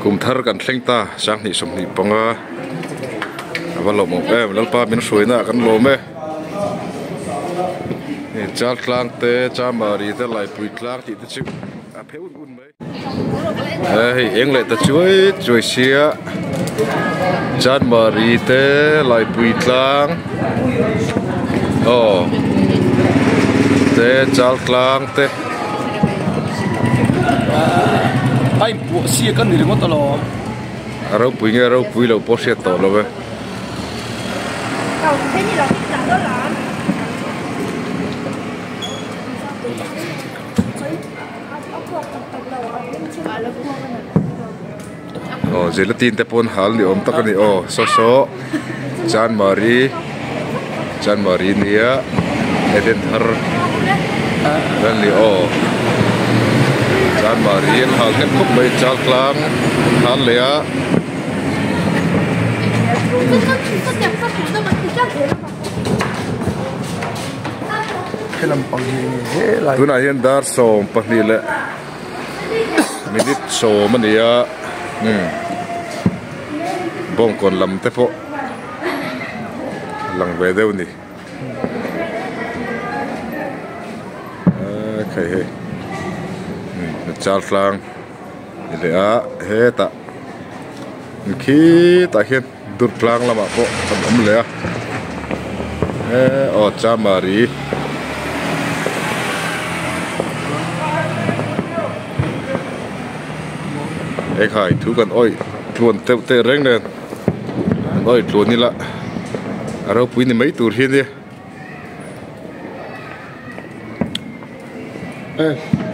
cùng thar kan thleng ta sang ni som ni panga avalo mo em lalpa min suina kan lo me ni chal tlang te cha mari te lai pui tlang ti te chu a pheu un mai ei eng le ta chuai sia chan mari te lai pui tlang te chal tlang te ai bộ xia cân thì ngon tao lo rau pui lâu bó xe tổ lo về gelatin te pon hal ni om tak ni so chan mari nia eden thar dan ni chan mari hal ken khop mai chal tlang hal le a làm bằng gì thế lại tu na hian dar som pahni le minute so mania bong kon lam te po lang ve deu ni khai he chal tlang le a he ta khi ta hian dur tlang lama po om le a cha mari ek hai thu kan oi tuan te reng nen oi tuan ni la aro pui ni mai tur hin ni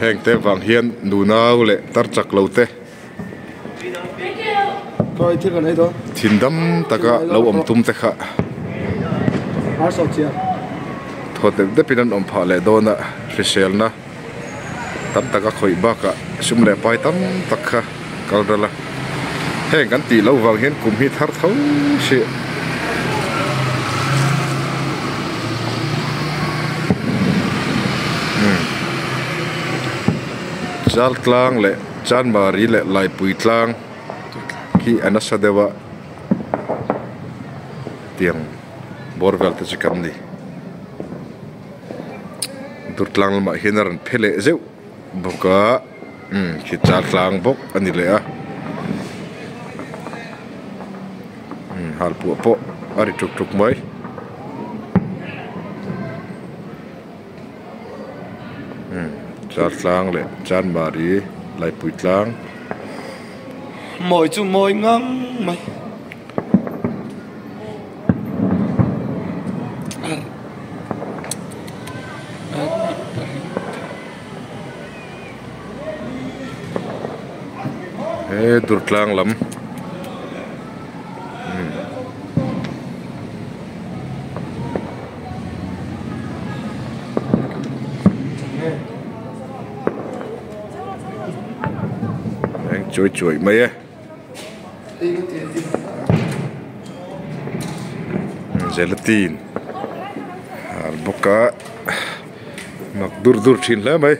heng te wang hian nu nau le tar chak lo te coi thế còn ấy đó thin dam taka lo om tum te kha har so chia thot de pinan om pha le dona resel na tam taka khoi ba ka sum le pai tam takha kalrala heng kan ti lo wang hian kum hi thar thau se chal tlang le chan mari le lai pui tlang ki anasa dewa tiang borvel te chikam ni dur tlang ma hinaran phele zeu boka ki chal tlang bok ani le a hal po ari tuk mai chal tlang le chan mari lai pui tlang mồi chu mồi ngang mày dur tlang lam chuối mấy gelatin boka mak dur thin la mai